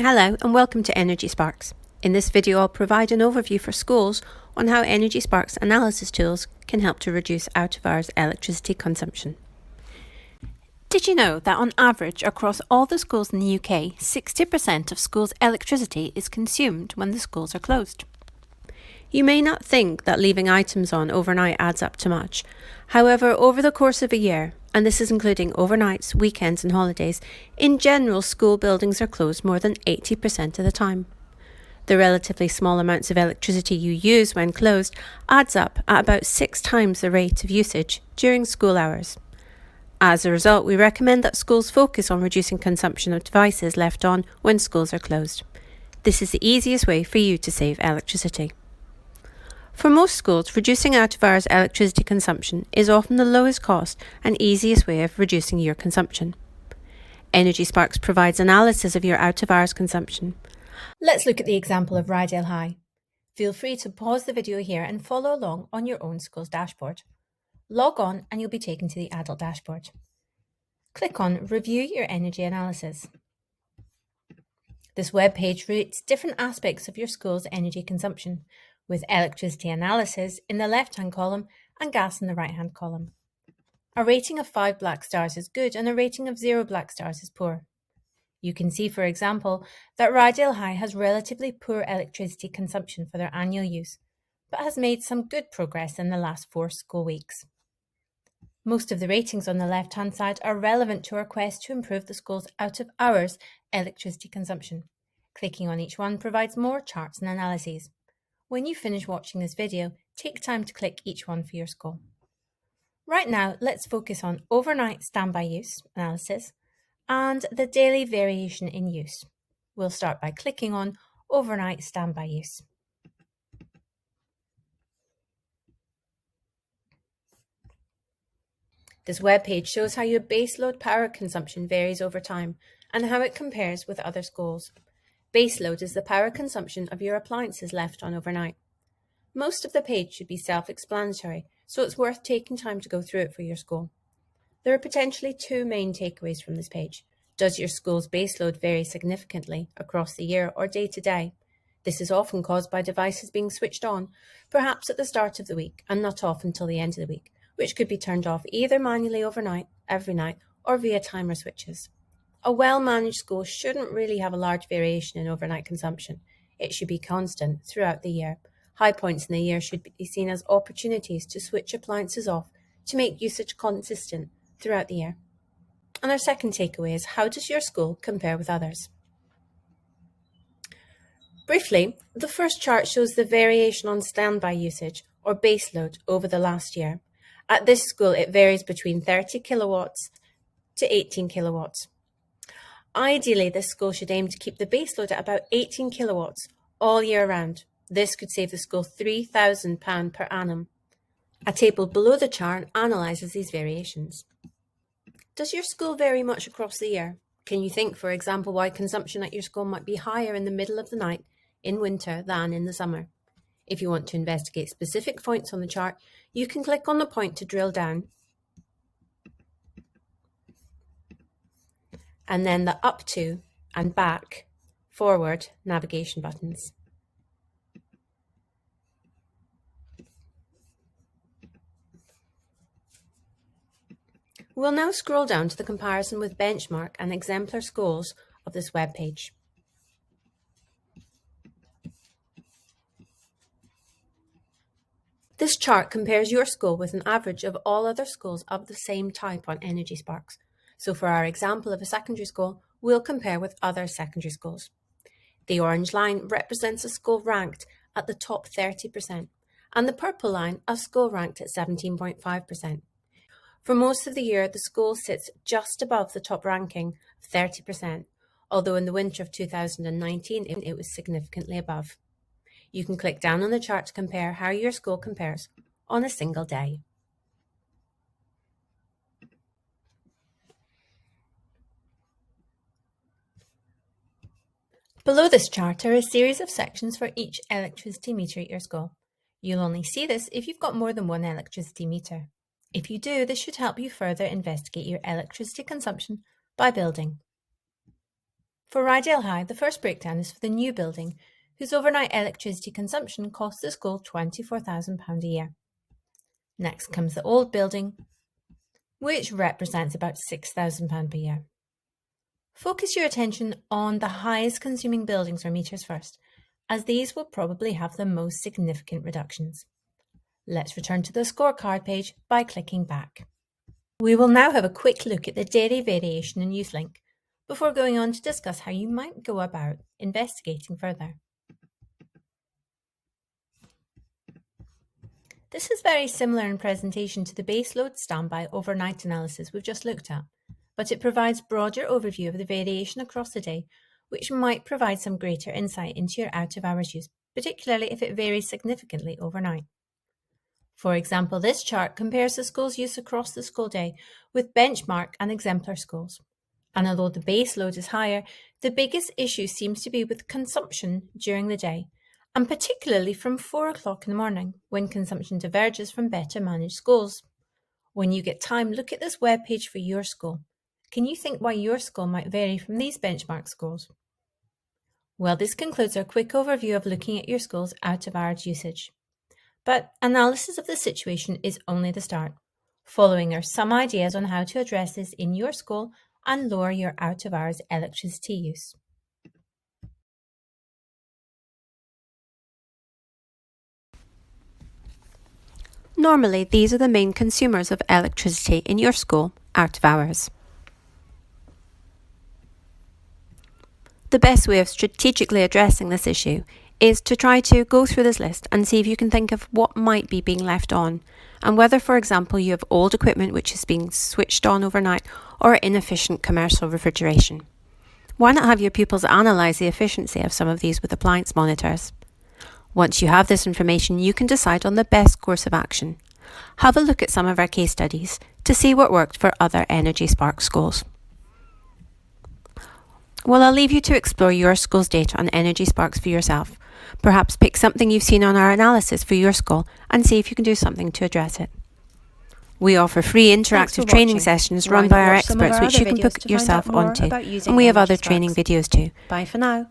Hello and welcome to Energy Sparks. In this video I'll provide an overview for schools on how Energy Sparks analysis tools can help to reduce out-of-hours electricity consumption. Did you know that on average across all the schools in the UK, 60% of schools' electricity is consumed when the schools are closed? You may not think that leaving items on overnight adds up to much. However, over the course of a year, and this is including overnights, weekends and holidays, in general school buildings are closed more than 80% of the time. The relatively small amounts of electricity you use when closed adds up at about 6 times the rate of usage during school hours. As a result, we recommend that schools focus on reducing consumption of devices left on when schools are closed. This is the easiest way for you to save electricity. For most schools, reducing out-of-hours electricity consumption is often the lowest cost and easiest way of reducing your consumption. Energy Sparks provides analysis of your out-of-hours consumption. Let's look at the example of Rydale High. Feel free to pause the video here and follow along on your own school's dashboard. Log on and you'll be taken to the adult dashboard. Click on Review Your Energy Analysis. This web page rates different aspects of your school's energy consumption, with electricity analysis in the left-hand column and gas in the right-hand column. A rating of 5 black stars is good and a rating of 0 black stars is poor. You can see, for example, that Rydale High has relatively poor electricity consumption for their annual use, but has made some good progress in the last 4 school weeks. Most of the ratings on the left-hand side are relevant to our quest to improve the school's out-of-hours electricity consumption. Clicking on each one provides more charts and analyses. When you finish watching this video, take time to click each one for your school. Right now, let's focus on overnight standby use analysis and the daily variation in use. We'll start by clicking on overnight standby use. This web page shows how your baseload power consumption varies over time and how it compares with other schools. Baseload is the power consumption of your appliances left on overnight. Most of the page should be self-explanatory, so it's worth taking time to go through it for your school. There are potentially 2 main takeaways from this page. Does your school's baseload vary significantly across the year or day to day? This is often caused by devices being switched on, perhaps at the start of the week and not off until the end of the week, which could be turned off either manually overnight, every night, or via timer switches. A well-managed school shouldn't really have a large variation in overnight consumption. It should be constant throughout the year. High points in the year should be seen as opportunities to switch appliances off to make usage consistent throughout the year. And our second takeaway is, how does your school compare with others? Briefly, the first chart shows the variation on standby usage or baseload over the last year. At this school, it varies between 30 kilowatts to 18 kilowatts. Ideally, this school should aim to keep the baseload at about 18 kilowatts all year round. This could save the school £3,000 per annum. A table below the chart analyses these variations. Does your school vary much across the year? Can you think, for example, why consumption at your school might be higher in the middle of the night in winter than in the summer? If you want to investigate specific points on the chart, you can click on the point to drill down, and then the up to and back, forward navigation buttons. We'll now scroll down to the comparison with benchmark and exemplar schools of this web page. This chart compares your school with an average of all other schools of the same type on Energy Sparks. So for our example of a secondary school, we'll compare with other secondary schools. The orange line represents a school ranked at the top 30%, and the purple line a school ranked at 17.5%. For most of the year, the school sits just above the top ranking of 30%, although in the winter of 2019 it was significantly above. You can click down on the chart to compare how your school compares on a single day. Below this chart are a series of sections for each electricity meter at your school. You'll only see this if you've got more than one electricity meter. If you do, this should help you further investigate your electricity consumption by building. For Rydale High, the first breakdown is for the new building, whose overnight electricity consumption costs the school £24,000 a year. Next comes the old building, which represents about £6,000 per year. Focus your attention on the highest consuming buildings or meters first, as these will probably have the most significant reductions. Let's return to the scorecard page by clicking back. We will now have a quick look at the daily variation in YouthLink before going on to discuss how you might go about investigating further. This is very similar in presentation to the baseload standby overnight analysis we've just looked at, but it provides broader overview of the variation across the day, which might provide some greater insight into your out-of-hours use, particularly if it varies significantly overnight. For example, this chart compares the school's use across the school day with benchmark and exemplar schools. And although the base load is higher, the biggest issue seems to be with consumption during the day, and particularly from 4 o'clock in the morning, when consumption diverges from better managed schools. When you get time, look at this webpage for your school. Can you think why your school might vary from these benchmark schools? Well, this concludes our quick overview of looking at your school's out-of-hours usage. But analysis of the situation is only the start. Following are some ideas on how to address this in your school and lower your out-of-hours electricity use. Normally, these are the main consumers of electricity in your school out of hours. The best way of strategically addressing this issue is to try to go through this list and see if you can think of what might be being left on, and whether, for example, you have old equipment which is being switched on overnight or inefficient commercial refrigeration. Why not have your pupils analyse the efficiency of some of these with appliance monitors? Once you have this information, you can decide on the best course of action. Have a look at some of our case studies to see what worked for other Energy Spark schools. Well, I'll leave you to explore your school's data on Energy Sparks for yourself. Perhaps pick something you've seen on our analysis for your school and see if you can do something to address it. We offer free interactive training sessions run by our experts which you can book yourself onto, and we have other training videos too. Bye for now.